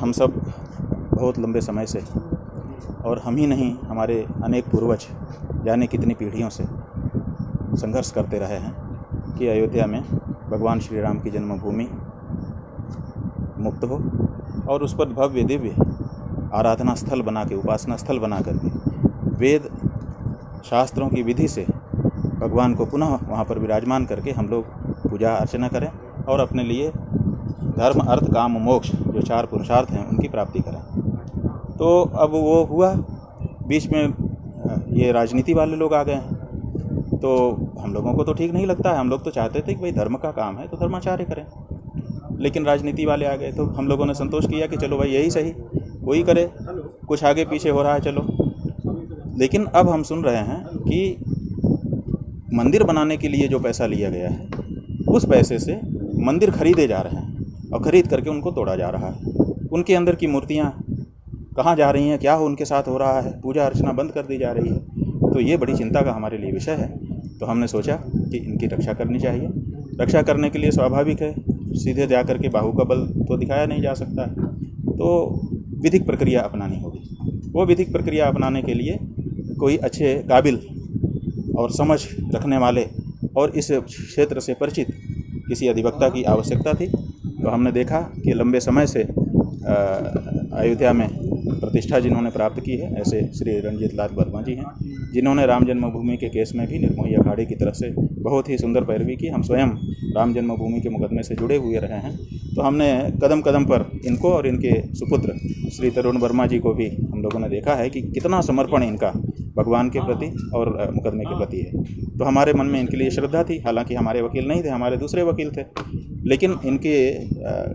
हम सब बहुत लंबे समय से, और हम ही नहीं हमारे अनेक पूर्वज जाने कितनी पीढ़ियों से संघर्ष करते रहे हैं कि अयोध्या में भगवान श्री राम की जन्मभूमि मुक्त हो और उस पर भव्य दिव्य आराधना स्थल बना के, उपासना स्थल बना करके वेद शास्त्रों की विधि से भगवान को पुनः वहाँ पर विराजमान करके हम लोग पूजा अर्चना करें और अपने लिए धर्म अर्थ काम मोक्ष जो 4 पुरुषार्थ हैं उनकी प्राप्ति करें। तो अब वो हुआ, बीच में ये राजनीति वाले लोग आ गए हैं, तो हम लोगों को तो ठीक नहीं लगता है। हम लोग तो चाहते थे कि भाई धर्म का काम है तो धर्माचार्य करें, लेकिन राजनीति वाले आ गए तो हम लोगों ने संतोष किया कि चलो भाई यही सही, वही करे, कुछ आगे पीछे हो रहा है चलो। लेकिन अब हम सुन रहे हैं कि मंदिर बनाने के लिए जो पैसा लिया गया है उस पैसे से मंदिर खरीदे जा रहे हैं और ख़रीद करके उनको तोड़ा जा रहा है। उनके अंदर की मूर्तियाँ कहाँ जा रही हैं, क्या उनके साथ हो रहा है, पूजा अर्चना बंद कर दी जा रही है। तो ये बड़ी चिंता का हमारे लिए विषय है। तो हमने सोचा कि इनकी रक्षा करनी चाहिए। रक्षा करने के लिए स्वाभाविक है, सीधे जा कर के बाहु का बल तो दिखाया नहीं जा सकता है, तो विधिक प्रक्रिया अपनानी होगी। वो विधिक प्रक्रिया अपनाने के लिए कोई अच्छे काबिल और समझ रखने वाले और इस क्षेत्र से परिचित किसी अधिवक्ता की आवश्यकता थी। तो हमने देखा कि लंबे समय से अयोध्या में प्रतिष्ठा जिन्होंने प्राप्त की है, ऐसे श्री रणजीत लाल वर्मा जी हैं, जिन्होंने राम जन्मभूमि के केस में भी निर्मोही अखाड़े की तरफ से बहुत ही सुंदर पैरवी की। हम स्वयं राम जन्मभूमि के मुकदमे से जुड़े हुए रहे हैं, तो हमने कदम कदम पर इनको और इनके सुपुत्र श्री तरुण वर्मा जी को भी हम लोगों ने देखा है कि कितना समर्पण इनका भगवान के प्रति और मुकदमे के प्रति है। तो हमारे मन में इनके लिए श्रद्धा थी। हालांकि हमारे वकील नहीं थे, हमारे दूसरे वकील थे, लेकिन इनके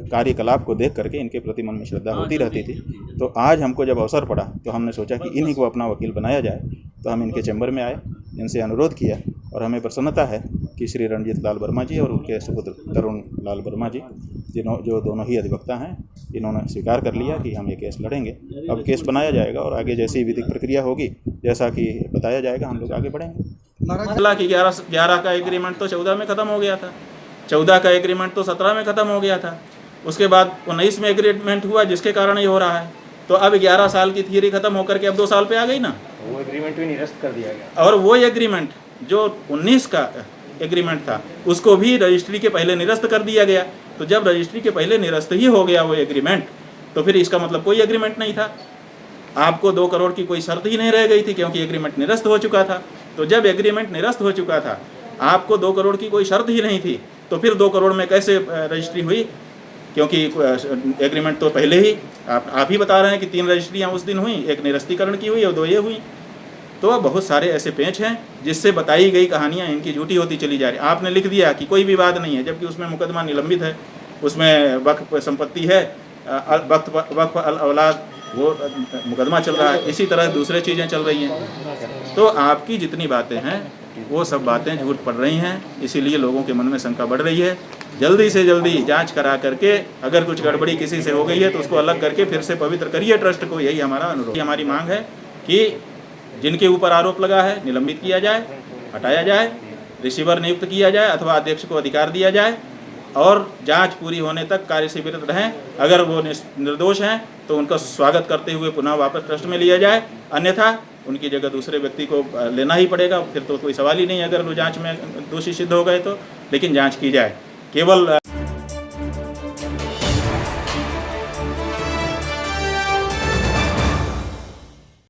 कार्यकलाप को देख करके इनके प्रति मन में श्रद्धा होती रहती थी। तो आज हमको जब अवसर पड़ा तो हमने सोचा कि इन्हीं को अपना वकील बनाया जाए। तो हम इनके चैम्बर में आए, इनसे अनुरोध किया और हमें प्रसन्नता है कि श्री रणजीत लाल वर्मा जी और उनके सुपुत्र तरुण लाल वर्मा जी, जो दोनों ही अधिवक्ता हैं, इन्होंने स्वीकार कर लिया कि हम ये केस लड़ेंगे। अब केस बनाया जाएगा और आगे जैसी विधिक प्रक्रिया होगी, जैसा कि बताया जाएगा, हम लोग आगे बढ़ेंगे। कि 11 का एग्रीमेंट तो 14 में ख़त्म हो गया था, 14 का एग्रीमेंट तो 17 में ख़त्म हो गया था, उसके बाद 19 में एग्रीमेंट हुआ जिसके कारण ये हो रहा है। तो अब 11 साल की थियरी ख़त्म होकर के अब 2 साल पे आ गई ना, वो एग्रीमेंट भी निरस्त कर दिया गया। और वो एग्रीमेंट जो 19 का एग्रीमेंट था उसको भी रजिस्ट्री के पहले निरस्त कर दिया गया। तो जब रजिस्ट्री के पहले निरस्त ही हो गया वो एग्रीमेंट, तो फिर इसका मतलब कोई एग्रीमेंट नहीं था। आपको 2 करोड़ की कोई शर्त ही नहीं रह गई थी क्योंकि एग्रीमेंट निरस्त हो चुका था। तो जब एग्रीमेंट निरस्त हो चुका था, आपको 2 करोड़ की कोई शर्त ही नहीं थी, तो फिर 2 करोड़ में कैसे रजिस्ट्री हुई? क्योंकि एग्रीमेंट तो पहले ही आप ही बता रहे हैं कि 3 रजिस्ट्रियाँ उस दिन हुई, 1 निरस्तीकरण की हुई और 2 ये हुई। तो बहुत सारे ऐसे पेंच हैं जिससे बताई गई कहानियाँ इनकी झूठी होती चली जा रही। आपने लिख दिया कि कोई विवाद नहीं है, जबकि उसमें मुकदमा निलंबित है, उसमें वक्फ संपत्ति है, वक्फ औलाद वो मुकदमा चल रहा है। इसी तरह दूसरे चीज़ें चल रही हैं। तो आपकी जितनी बातें हैं वो सब बातें झूठ पड़ रही हैं, इसीलिए लोगों के मन में शंका बढ़ रही है। जल्दी से जल्दी जांच करा करके अगर कुछ गड़बड़ी किसी से हो गई है तो उसको अलग करके फिर से पवित्र करिए ट्रस्ट को। यही हमारा अनुरोध, हमारी मांग है कि जिनके ऊपर आरोप लगा है निलंबित किया जाए, हटाया जाए, रिसीवर नियुक्त किया जाए अथवा अध्यक्ष को अधिकार दिया जाए और जांच पूरी होने तक कार्य से विरत रहें। अगर वो निर्दोष हैं तो उनका स्वागत करते हुए पुनः वापस ट्रस्ट में लिया जाए, अन्यथा उनकी जगह दूसरे व्यक्ति को लेना ही पड़ेगा। फिर तो कोई सवाल ही नहीं अगर वो जांच में दोषी सिद्ध हो गए तो। लेकिन जांच की जाए केवल